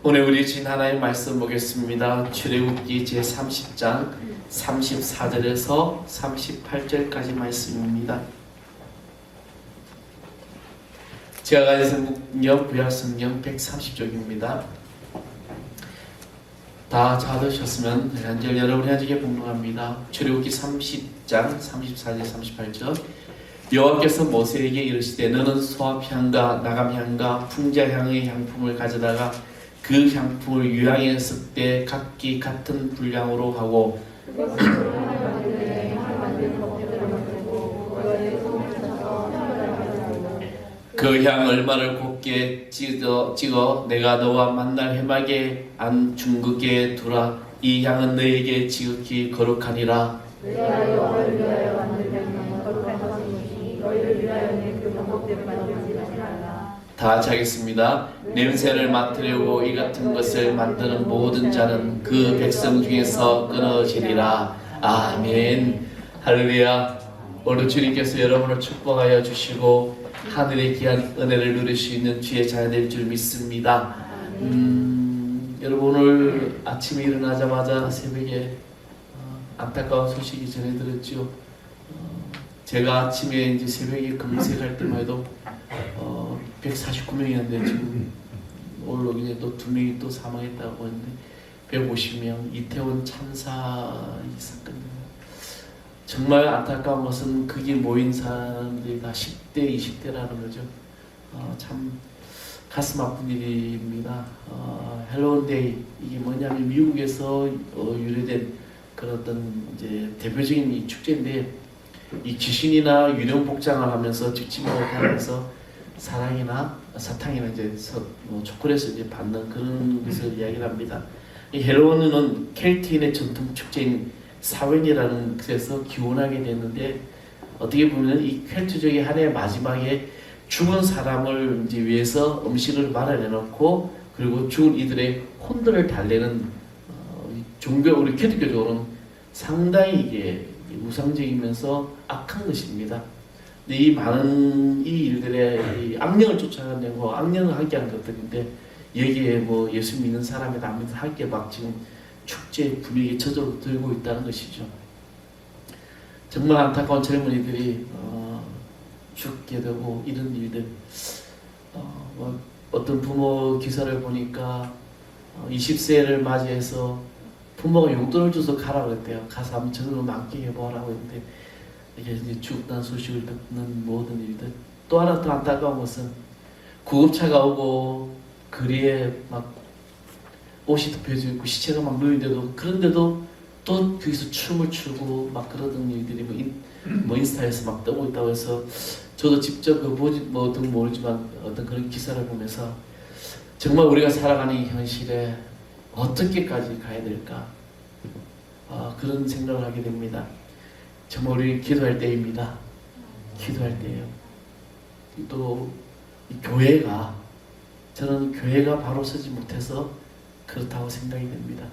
오늘 우리 주신 하나님의 말씀 보겠습니다. 출애굽기 제30장 34절에서 38절까지 말씀입니다. 제가 가진 성경 구약성경 130쪽입니다. 다 찾으셨으면 한절 여러분이 하시게 분명합니다. 출애굽기 30장 34절 38절. 여호와께서 모세에게 이르시되 너는 소합향과 나감향과 풍자향의 향품을 가져다가 그 향품을 유향에 섞되 각기 같은 분량으로 하고 그 향 얼마를 곱게 찍어 내가 너와 만날 해막에 안 중극에 두라. 이 향은 너에게 지극히 거룩하니라. 내가 여호와를 위하여 만든 향은 거룩한 것이니 너희를 위하여 내 그 방법대로 만들지 말라. 다 같이 하겠습니다. 냄새를 맡으려고 이 같은 것을 만드는 모든 자는 그 백성 중에서 끊어지리라. 아멘. 할렐루야. 오늘 주님께서 여러분을 축복하여 주시고 하늘의 귀한 은혜를 누릴 수 있는 주의 자녀될 줄 믿습니다. 여러분 오늘 아침에 일어나자마자 새벽에 안타까운 소식이 전해들었죠. 제가 아침에 이제 새벽에 검색할 때만 해도 149명이었는데 지금 오늘 이제 또 2명이 또 사망했다고 했는데 150명 이태원 참사 있었거든요. 정말 안타까운 것은 거기 모인 사람들이 다 10대, 20대라는 거죠. 참 가슴 아픈 일입니다. 헬로운 데이 이게 뭐냐면 미국에서 유래된 그런 어떤 이제 대표적인 이 축제인데 이 귀신이나 유령 복장을 하면서 직침을 하면서 사랑이나 사탕이나 이제 초콜릿을 이제 받는 그런 것을 이야기를 합니다. 이 헬로운은 켈트인의 전통 축제인 사웬이라는 곳에서 기원하게 됐는데 어떻게 보면 이 켈트족의 한 해 마지막에 죽은 사람을 이제 위해서 음식을 마련해놓고 그리고 죽은 이들의 혼들을 달래는 종교 우리 켈트교적으로는 상당히 이게 우상적이면서 악한 것입니다. 근데 이 많은 이 일들의 이 악령을 쫓아내고 악령을 하게 한 것들인데 여기에 뭐 예수 믿는 사람이 남에서 함께 막 지금 축제 분위기에 젖어들고 있다는 것이죠. 정말 안타까운 젊은이들이 죽게 되고 이런 일들 어떤 부모 기사를 보니까 20세를 맞이해서 부모가 용돈을 줘서 가라고 했대요. 가서 한번 저녁을 만끽해 보라고 했는데 이게 이제 죽다는 소식을 듣는 모든 일들. 또 하나 더 안타까운 것은 구급차가 오고 거리에 막 옷이 덮여져 있고 시체가 막 누이는데도 그런데도 또 거기서 춤을 추고 막 그러던 일들이 뭐 인스타에서 막 뜨고 있다고 해서 저도 직접 그 보지 뭐든 모르지만 어떤 그런 기사를 보면서 정말 우리가 살아가는 이 현실에 어떻게까지 가야 될까 그런 생각을 하게 됩니다. 정말 우리 기도할 때입니다. 기도할 때예요. 또 이 교회가 저는 교회가 바로 서지 못해서 그렇다고 생각이 됩니다.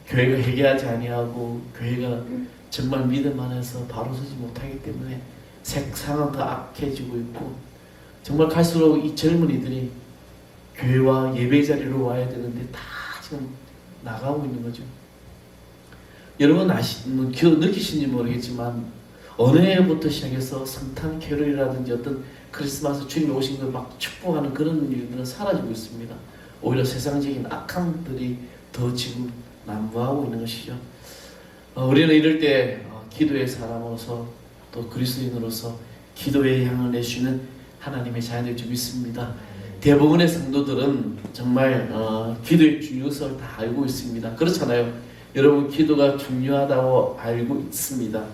교회가 회개하지 아니하고 교회가 정말 믿음 안에서 바로 서지 못하기 때문에 세상은 더 악해지고 있고 정말 갈수록 이 젊은이들이 교회와 예배 자리로 와야 되는데 다 지금 나가고 있는 거죠. 여러분 느끼신지 모르겠지만 어느 해부터 시작해서 성탄 캐롤이라든지 어떤 크리스마스 주님이 오신 걸 막 축복하는 그런 일들은 사라지고 있습니다. 오히려 세상적인 악함들이 더 지금 난무하고 있는 것이죠. 우리는 이럴 때 기도의 사람으로서 또 그리스도인으로서 기도의 향을 내주시는 하나님의 자녀들 줄 믿습니다. 대부분의 성도들은 정말 기도의 중요성을 다 알고 있습니다. 그렇잖아요. 여러분 기도가 중요하다고 알고 있습니다.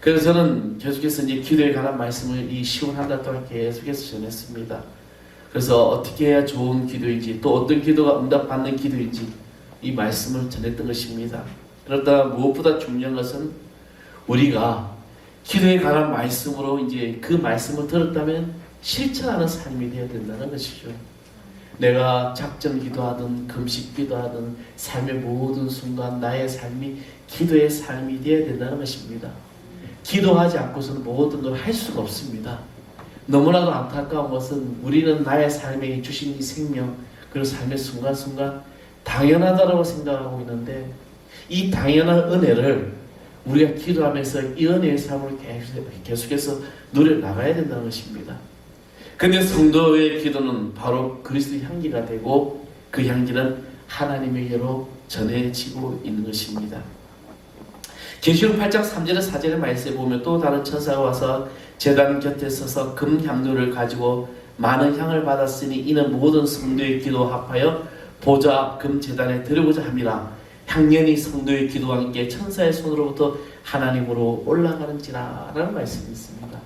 그래서 저는 계속해서 이제 기도에 관한 말씀을 이 시원 한 달 동안 계속해서 전했습니다. 그래서 어떻게 해야 좋은 기도인지 또 어떤 기도가 응답받는 기도인지 이 말씀을 전했던 것입니다. 그러다 무엇보다 중요한 것은 우리가 기도에 관한 말씀으로 이제 그 말씀을 들었다면 실천하는 삶이 되어야 된다는 것이죠. 내가 작정 기도하든 금식 기도하든 삶의 모든 순간 나의 삶이 기도의 삶이 되어야 된다는 것입니다. 기도하지 않고서는 모든 걸 할 수가 없습니다. 너무나도 안타까운 것은 우리는 나의 삶에 주신 이 생명 그리고 삶의 순간순간 당연하다고 생각하고 있는데 이 당연한 은혜를 우리가 기도하면서 이 은혜의 삶을 계속해서 누려 나가야 된다는 것입니다. 근데 성도의 기도는 바로 그리스도의 향기가 되고 그 향기는 하나님에게로 전해지고 있는 것입니다. 계시록 8장 3절에 4절의 말씀에 보면 또 다른 천사가 와서 제단 곁에 서서 금 향료를 가지고 많은 향을 받았으니 이는 모든 성도의 기도와 합하여 보좌 금 제단에 드리고자 합니다. 향연이 성도의 기도와 함께 천사의 손으로부터 하나님으로 올라가는지라 라는 말씀이 있습니다.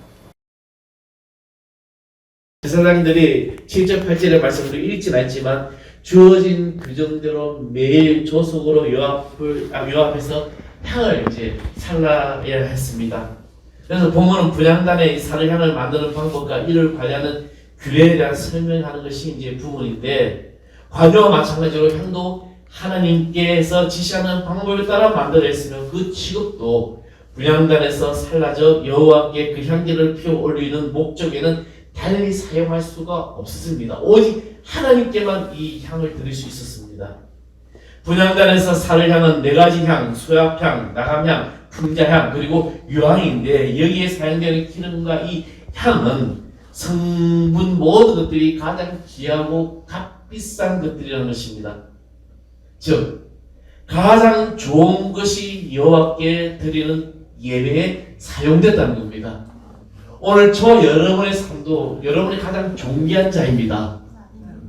제사장들이 7절 8절의 말씀을 읽진 않지만 주어진 규정대로 매일 조속으로 요 앞에서 향을 이제 살라야 했습니다. 그래서 본문은 분향단의 사르향을 만드는 방법과 이를 관리하는 규례에 대한 설명하는 것이 이제 부분인데, 관료와 마찬가지로 향도 하나님께서 지시하는 방법에 따라 만들어냈으면 그 취급도 분향단에서 살라져 여호와께 그 향기를 피워 올리는 목적에는 달리 사용할 수가 없었습니다. 오직 하나님께만 이 향을 드릴 수 있었습니다. 분향단에서 사르향은 4가지 향, 수압향, 나감향, 풍자향, 그리고 유향인데 여기에 사용되는 기름과 이 향은 성분 모든 것들이 가장 귀하고 값비싼 것들이라는 것입니다. 즉 가장 좋은 것이 여호와께 드리는 예배에 사용됐다는 겁니다. 오늘 저 여러분의 삶도 여러분이 가장 존귀한 자입니다.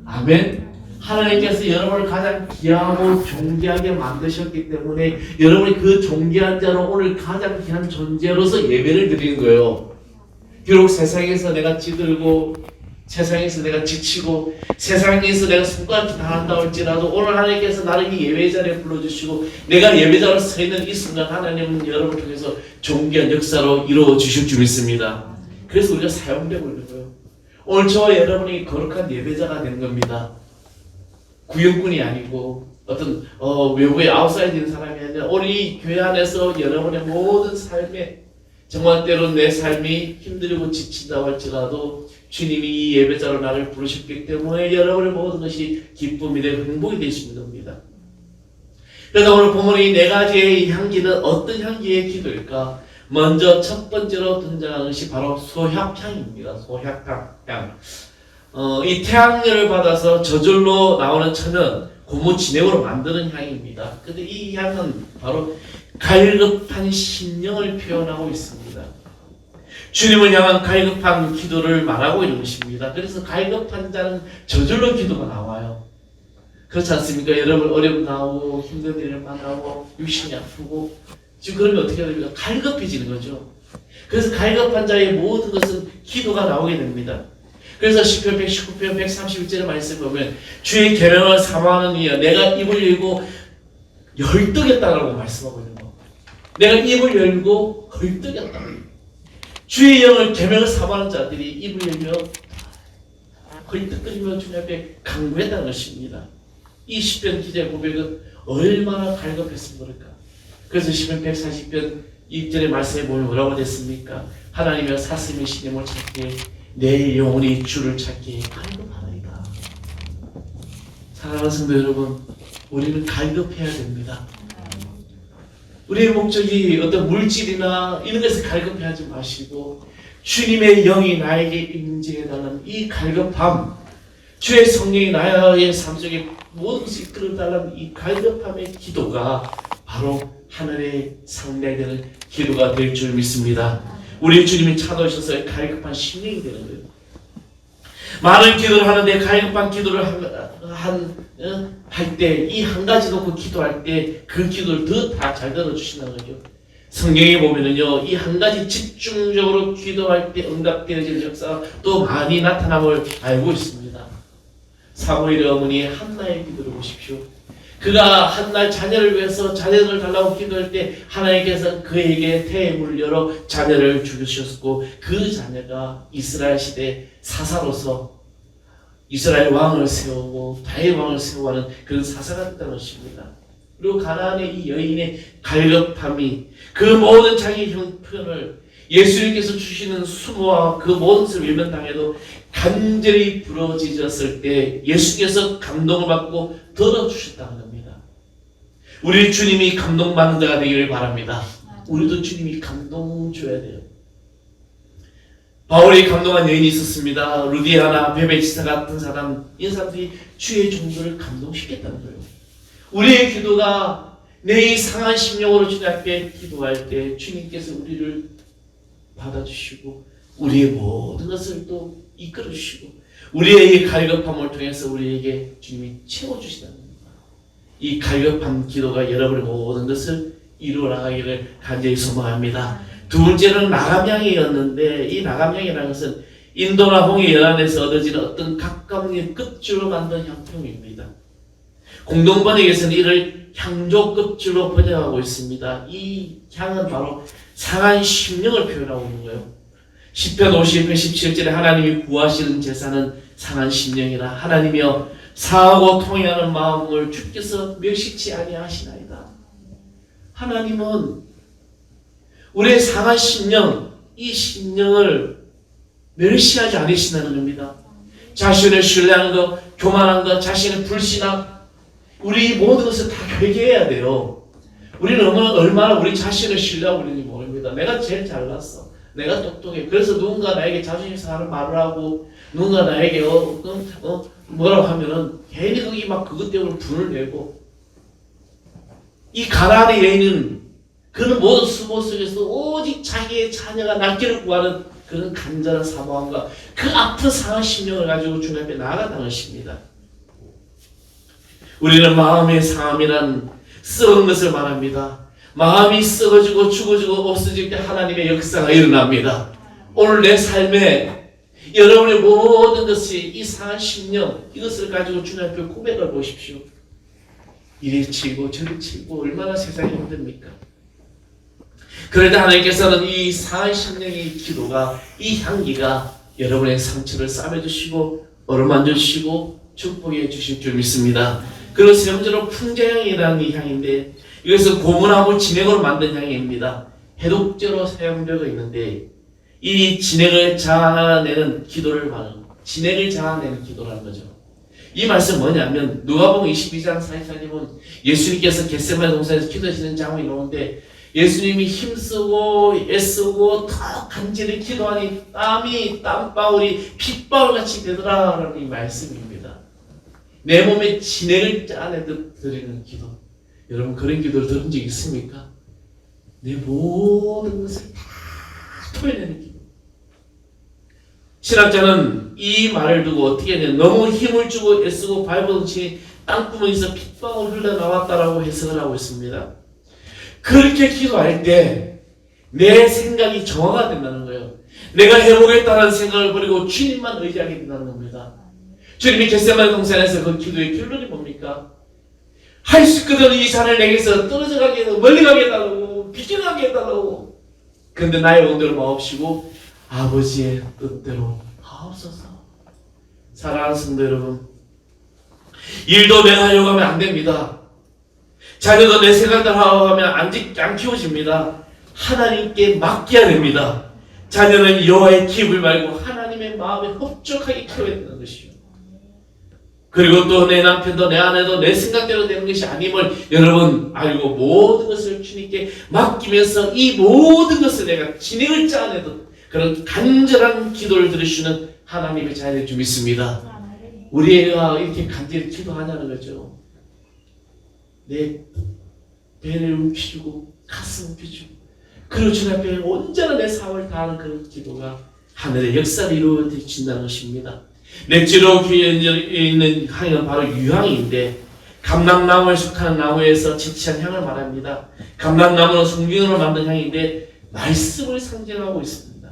아멘. 하나님께서 여러분을 가장 귀하고 존귀하게 만드셨기 때문에 여러분이 그 존귀한 자로 오늘 가장 귀한 존재로서 예배를 드리는 거예요. 비록 세상에서 내가 찌들고 세상에서 내가 지치고 세상에서 내가 손가락질 당한다 할지라도 오늘 하나님께서 나를 이 예배 자리에 불러주시고 내가 예배자로 서 있는 이 순간 하나님은 여러분을 통해서 존귀한 역사로 이루어 주실 줄 믿습니다. 그래서 우리가 사용되고 있는 거예요. 오늘 저와 여러분이 거룩한 예배자가 된 겁니다. 구역군이 아니고 어떤 외부에 아웃사이드 있는 사람이 아니라 우리 교회 안에서 여러분의 모든 삶에 정말 때론 내 삶이 힘들고 지친다고 할지라도 주님이 이 예배자로 나를 부르셨기 때문에 여러분의 모든 것이 기쁨이 되고 행복이 될 수 있는 겁니다. 그래서 오늘 본문의 이 4가지의 향기는 어떤 향기의 기도일까? 먼저 첫 번째로 등장하는 것이 바로 소향입니다. 소향. 이 태양열을 받아서 저절로 나오는 천은 고무 진액으로 만드는 향입니다. 근데 이 향은 바로 갈급한 심령을 표현하고 있습니다. 주님을 향한 갈급한 기도를 말하고 있는 것입니다. 그래서 갈급한 자는 저절로 기도가 나와요. 그렇지 않습니까? 여러분 어려움 나오고 힘든 일을 만나고 육신이 아프고 지금 그러면 어떻게 됩니까? 갈급해지는 거죠. 그래서 갈급한 자의 모든 것은 기도가 나오게 됩니다. 그래서 시편 119편 131절의 말씀을 보면 주의 계명을 사모하는 이여 내가 입을 열고 헐떡였다라고 말씀하고 있는 거. 내가 입을 열고 헐떡였다. 주의 영을 계명을 사모하는 자들이 입을 열며 헐떡거리며 주님 앞에 간구했다는 것입니다. 이 시편 기자의 고백은 얼마나 갈급했습니까? 그래서 시편 140편 2절의 말씀에 보면 뭐라고 됐습니까? 하나님의 사슴의 신임을 찾기에 내 영혼이 주를 찾기에 갈급하나이다. 사랑하는 성도 여러분, 우리는 갈급해야 됩니다. 우리의 목적이 어떤 물질이나 이런 것에 갈급해하지 마시고 주님의 영이 나에게 임재해달라는 이 갈급함, 주의 성령이 나의 삶 속에 모든 것을 이끌어달라는 이 갈급함의 기도가 바로 하늘의 상례되는 기도가 될 줄 믿습니다. 우리 주님이 찾아오셔서 갈급한 심령이 되는 거예요. 많은 기도를 하는데 갈급한 기도를 할 때 이 한 가지 놓고 기도할 때 그 기도를 더 다 잘 들어주신다는 거죠. 성경에 보면은요, 이 한 가지 집중적으로 기도할 때 응답되어지는 역사가 또 많이 나타남을 알고 있습니다. 사무엘의 어머니 한나의 기도를 보십시오. 그가 한날 자녀를 위해서 자녀를 달라고 기도할 때 하나님께서 그에게 태문을 열어 자녀를 주셨고 그 자녀가 이스라엘 시대 사사로서 이스라엘 왕을 세우고 다윗 왕을 세우는 그런 사사가 됐다는 것입니다. 그리고 가나안의 이 여인의 갈급함이 그 모든 자기 형편을 예수님께서 주시는 수고와 그 모든 것을 외면당해도 간절히 부러지셨을 때 예수께서 감동을 받고 덜어주셨다는 겁니다. 우리 주님이 감동받는 자가 되기를 바랍니다. 우리도 주님이 감동 줘야 돼요. 바울이 감동한 여인이 있었습니다. 루디아나 베베치사 같은 사람, 이 사람들이 주의 종들을 감동시켰다는 거예요. 우리의 기도가 내 이 상한 심령으로 주님 앞에 기도할 때 주님께서 우리를 받아주시고 우리의 모든 것을 또 이끌어주시고 우리의 이 갈급함을 통해서 우리에게 주님이 채워주시다는 겁니다. 이 갈급한 기도가 여러분의 모든 것을 이루어 나가기를 간절히 소망합니다. 두 번째는 나감향이었는데, 이 나감향이라는 것은 인도나 홍해 연안에서 얻어지는 어떤 가까운 끝줄로 만든 향품입니다. 공동번역에서는 이를 향조끝줄로 번역하고 있습니다. 이 향은 바로 상한 심령을 표현하고 있는 거예요. 시편 50편 17절에 하나님이 구하시는 제사는 상한 심령이라 하나님이여 사하고 통회하는 마음을 주께서 멸시치 아니하시나이다. 하나님은 우리의 상한 심령, 이 심령을 멸시하지 않으신다는 겁니다. 자신을 신뢰하는 것, 교만한 것, 자신을 불신함, 우리 모든 것을 다 회개해야 돼요. 우리는 얼마나 우리 자신을 신뢰하고 있는지 모릅니다. 내가 제일 잘났어. 내가 똑똑해. 그래서 누군가 나에게 자존심 상하는 말을 하고 누군가 나에게 뭐라고 하면은 괜히 거기 막 그것 때문에 분을 내고, 이 가나안의 여인은 그는 모든 수고 속에서 오직 자기의 자녀가 낫기를 구하는 그런 간절한 사모함과 그 아픈 상한 심령을 가지고 주님 앞에 나아갔다는 것입니다. 우리는 마음의 상함이란 썩은 것을 말합니다. 마음이 썩어지고 죽어지고 없어질 때 하나님의 역사가 일어납니다. 오늘 내 삶에 여러분의 모든 것이 이 상한 심령, 이것을 가지고 주님 앞에 고백을 보십시오. 이리 치고 저리 치고 얼마나 세상이 힘듭니까? 그럴 때 하나님께서는 이 상한 심령의 기도가, 이 향기가 여러분의 상처를 싸매주시고 어루만져 주시고 축복해 주실 줄 믿습니다. 그리고 세 번째로 풍자향이라는 이 향인데, 이것은 고문하고 진액으로 만든 향입니다. 해독제로 사용되고 있는데, 이 진액을 자아내는 기도를 말하는, 진액을 자아내는 기도라는 거죠. 이 말씀 뭐냐면 누가복음 22장 44절은 예수님께서 겟세마네 동산에서 기도하시는 장면이 나오는데, 예수님이 힘쓰고 애쓰고 더 간절히 기도하니 땀방울이 핏방울같이 되더라라는 이 말씀입니다. 내 몸에 진액을 짜내듯 드리는 기도. 여러분 그런 기도를 들은 적 있습니까? 내 모든 것을 다 토해내는 기도. 신학자는 이 말을 두고 어떻게 했냐, 너무 힘을 주고 애쓰고 밟아듯이 땅구멍에서 핏방울 흘러나왔다라고 해석을 하고 있습니다. 그렇게 기도할 때 내 생각이 정화가 된다는 거예요. 내가 해보겠다는 생각을 버리고 주님만 의지하게 된다는 겁니다. 주님이 겟세마네 동산에서 그 기도의 결론이 뭡니까? 할 수 있거든 이 산을 내게서 떨어져 가게 해달라고, 멀리 가게 해달라고, 비켜나게 해달라고. 그런데 나의 원대로 마옵시고 아버지의 뜻대로 하옵소서. 사랑하는 성도 여러분, 일도 내가 하려고 하면 안 됩니다. 자녀도 내 생각대로 하면 안 키워집니다. 하나님께 맡겨야 됩니다. 자녀는 여호와의 기업을 말고 하나님의 마음에 흡족하게 키워야 되는 것이요. 그리고 또 내 남편도 내 아내도 내 생각대로 되는 것이 아님을 여러분 알고 모든 것을 주님께 맡기면서 이 모든 것을 내가 진행을 짜내듯 그런 간절한 기도를 들으시는 하나님의 자녀일 줄 믿습니다. 우리가 이렇게 간절히 기도하냐는 거죠. 내 배를 움켜쥐고 가슴 움켜쥐고 그리고 주님 앞에 온전한 내 삶을 다하는 그런 기도가 하늘의 역사를 이루어진다는 것입니다. 넷째로 귀에 있는 향은 바로 유향인데, 감람나무에 속하는 나무에서 채취한 향을 말합니다. 감람나무는 성경으로 만든 향인데 말씀을 상징하고 있습니다.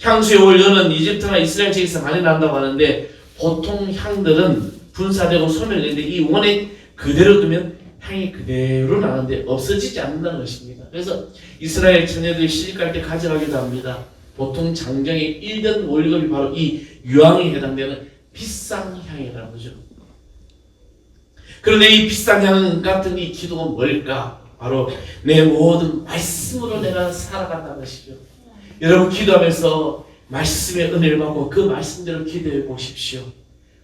향수의 원료는 이집트나 이스라엘 지역에서 많이 난다고 하는데, 보통 향들은 분사되고 소멸되는데 이 원액 그대로 두면 향이 그대로 나는데 없어지지 않는다는 것입니다. 그래서 이스라엘 처녀들이 시집갈 때 가져가기도 합니다. 보통 장정의 1년 월급이 바로 이 유향에 해당되는 비싼 향이라는 거죠. 그런데 이 비싼 향 같은 이 기도가 뭘까? 바로 내 모든 말씀으로 내가 살아간다는 것이죠. 여러분 기도하면서 말씀의 은혜를 받고 그 말씀대로 기도해 보십시오.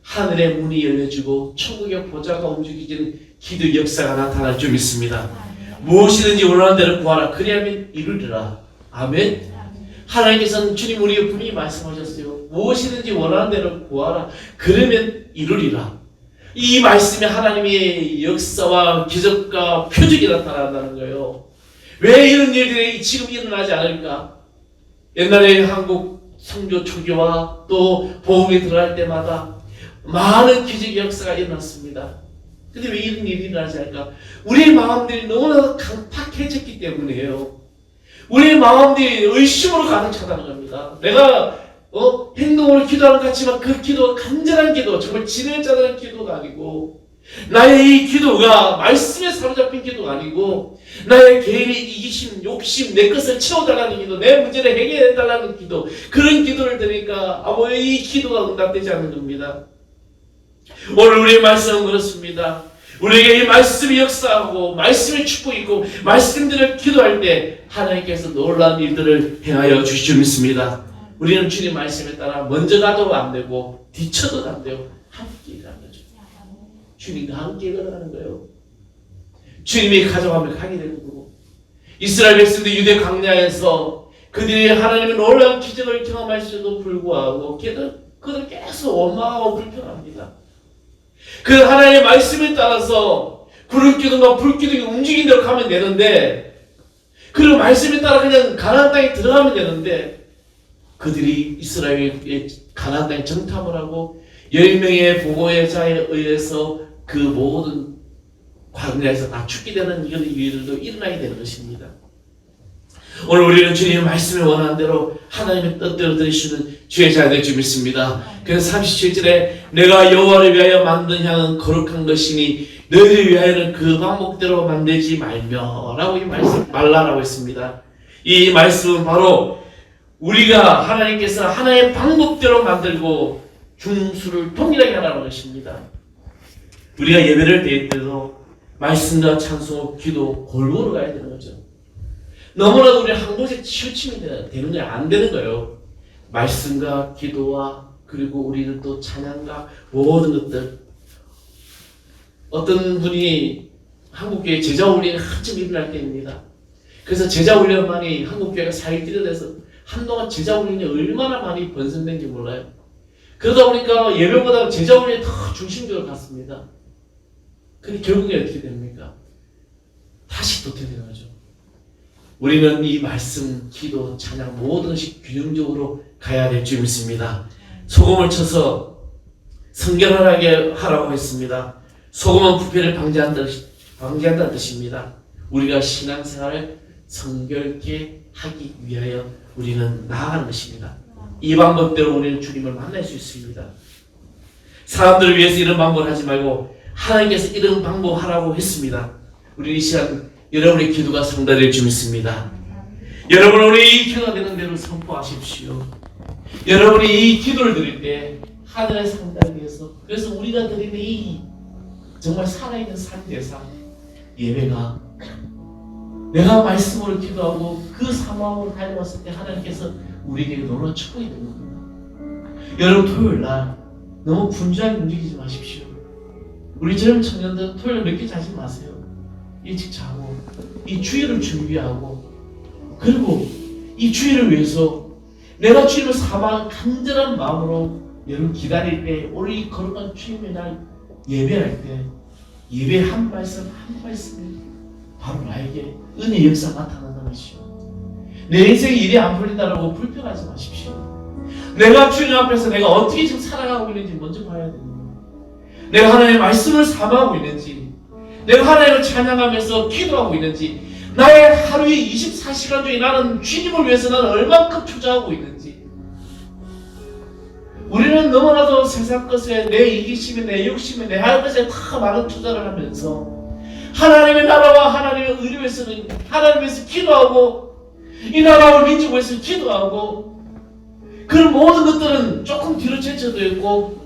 하늘의 문이 열려지고 천국의 보좌가 움직이는 기도 역사가 나타날 줄 믿습니다. 무엇이든지 원하는 대로 구하라. 그리하면 이루리라. 아멘. 하나님께서는 주님 우리에게 분명히 말씀하셨어요. 무엇이든지 원하는 대로 구하라. 그러면 이루리라. 이 말씀이 하나님의 역사와 기적과 표적이 나타난다는 거예요. 왜 이런 일들이 지금 일어나지 않을까? 옛날에 한국 성교 초기와 또 복음이 들어갈 때마다 많은 기적의 역사가 일어났습니다. 근데 왜 이런 일이 일어나지 않을까? 우리의 마음들이 너무나 강팍해졌기 때문이에요. 우리의 마음들이 의심으로 가득 차다는 겁니다. 내가 행동으로 기도하는 것 같지만 그 기도가 간절한 기도, 정말 진을 짜는 기도가 아니고, 나의 이 기도가 말씀에 사로잡힌 기도가 아니고, 나의 개인의 이기심, 욕심, 내 것을 채워달라는 기도, 내 문제를 해결해달라는 기도, 그런 기도를 드리니까 왜 이 기도가 응답되지 않는 겁니다. 오늘 우리의 말씀은 그렇습니다. 우리에게 이 말씀이 역사하고 말씀의 축복이 있고 말씀들을 기도할 때 하나님께서 놀라운 일들을 행하여 주실 줄 믿습니다. 우리는 주님 말씀에 따라 먼저 가도 안 되고 뒤쳐도 안 되고 함께 가는 거죠. 주님과 함께 걸어가는 거예요. 주님이 가져가면 가게 되는 거고, 이스라엘 백성들 유대 광야에서 그들이 하나님의 놀라운 기적을 경험할지도 불구하고 그들 계속 원망하고 불평합니다. 그 하나님의 말씀에 따라서 구름 기둥과 불 기둥이 움직인 대로 가면 되는데, 그 말씀에 따라 그냥 가나안 땅에 들어가면 되는데, 그들이 이스라엘의 가나안 땅에 정탐을 하고 10명의 보고자에 의해서 그 모든 광야에서 다 죽게 되는 이런 일들도 일어나게 되는 것입니다. 오늘 우리는 주님의 말씀에 원하는 대로 하나님의 뜻대로 들으시는 주의 자녀 될 줄 믿습니다. 그래서 37절에 내가 여호와를 위하여 만든 향은 거룩한 것이니 너희를 위하여는 그 방법대로 만들지 말며라고 이 말씀 말라라고 했습니다. 이 말씀은 바로 우리가 하나님께서 하나의 방법대로 만들고 중수를 동일하게 하라는 것입니다. 우리가 예배를 드릴 때도 말씀과 찬송, 기도 골고루 가야 되는 거죠. 너무나도 우리 한 곳에 치우치면 되는 게 안 되는 거예요. 말씀과 기도와 그리고 우리는 또 찬양과 모든 것들. 어떤 분이 한국교회 제자훈련이 한참 일어날 때입니다. 그래서 제자훈련만이 한국교회가 사이트로 돼서 한동안 제자훈련이 얼마나 많이 번성된지 몰라요. 그러다 보니까 예배보다 제자훈련이 더 중심적으로 갔습니다. 근데 결국에 어떻게 됩니까? 다시 도태되죠. 우리는 이 말씀, 기도, 찬양 모든 것이 균형적으로 가야 될 줄 믿습니다. 소금을 쳐서 성결하게 하라고 했습니다. 소금은 부패를 방지한다는 뜻입니다. 우리가 신앙생활을 성결케 하기 위하여 우리는 나아가는 것입니다. 이 방법대로 우리는 주님을 만날 수 있습니다. 사람들을 위해서 이런 방법을 하지 말고 하나님께서 이런 방법 하라고 했습니다. 우리 이 시간 여러분의 기도가 성달될 줄 믿습니다. 여러분 우리 이 기도가 되는 대로 선포하십시오. 여러분이 이 기도를 드릴 때 하늘의 상달 위해서, 그래서 우리가 드리는 이 정말 살아있는 삶대상 예배가 내가 말씀으로 기도하고 그 상황으로 달려왔을 때 하나님께서 우리에게 놀라운 축복이 되는 겁니다. 여러분 토요일 날 너무 분주하게 움직이지 마십시오. 우리 젊은 청년들 토요일 늦게 자지 마세요. 일찍 자고 이 주일을 준비하고, 그리고 이 주일을 위해서 내가 주님을 사모하는 간절한 마음으로 여러분 기다릴 때, 오늘 이 거룩한 주님의 날 예배할 때 예배 한 말씀 한 말씀이 바로 나에게 은혜의 역사가 나타난다는 것이죠. 내 인생에 일이 안 풀린다고 불평하지 마십시오. 내가 주님 앞에서 내가 어떻게 지금 살아가고 있는지 먼저 봐야 됩니다. 내가 하나님의 말씀을 사모하고 있는지, 내가 하나님을 찬양하면서 기도하고 있는지, 나의 하루에 24시간 중에 나는 주님을 위해서 나는 얼만큼 투자하고 있는지. 우리는 너무나도 세상 것에 내 이기심에 내 욕심에 내 할 것에 다 많은 투자를 하면서 하나님의 나라와 하나님의 의를 위해서는 하나님 위해서 기도하고 이 나라와 민족을 위해서 기도하고, 그런 모든 것들은 조금 뒤로 제쳐도 있고,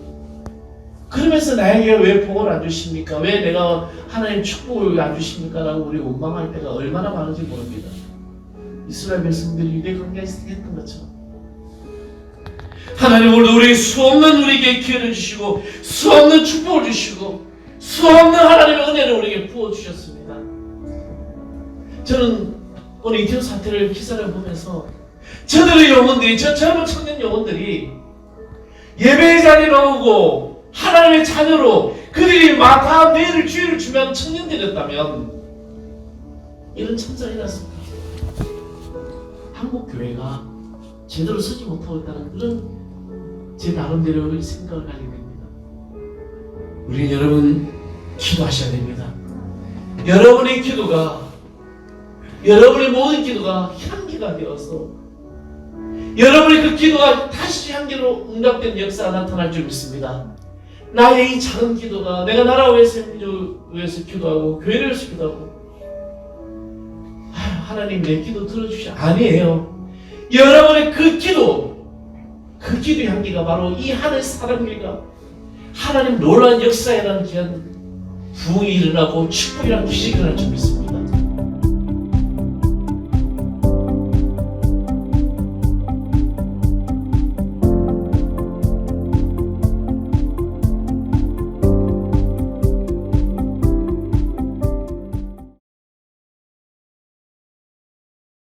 그러면서 나에게 왜 복을 안 주십니까? 왜 내가 하나님 축복을 안 주십니까? 라고 우리 원망할 때가 얼마나 많은지 모릅니다. 이스라엘 백성들이 유대 광야에서 했던 것처럼 하나님 오늘도 우리에게 수없는 우리에게 기회를 주시고 수없는 축복을 주시고 수없는 하나님의 은혜를 우리에게 부어주셨습니다. 저는 오늘 이태원 사태를 기사를 보면서 저들의 영혼들이, 저 젊은 청년 영혼들이 예배의 자리에 나오고 하나님의 자녀로 그들이 다 매일 주의를 주면 청년들이었다면 이런 참사가 일어났습니다. 한국 교회가 제대로 쓰지 못하고 있다는 그런 제 나름대로의 생각을 가지게 됩니다. 우리는 여러분 기도하셔야 됩니다. 여러분의 기도가, 여러분의 모든 기도가 향기가 되어서 여러분의 그 기도가 다시 향기로 응답된 역사가 나타날 줄 믿습니다. 나의 이 작은 기도가 내가 나라 위해서, 민족을 위해서 기도하고 교회를 위해서 기도하고 하나님 내 기도 들어주시 아니에요. 여러분의 그 기도, 그 기도의 향기가 바로 이 하늘 사랑길과 하나님 놀라운 역사에 대한 귀한 부흥이 일어나고 축복이란 기적이 일어날 줄 믿습니다.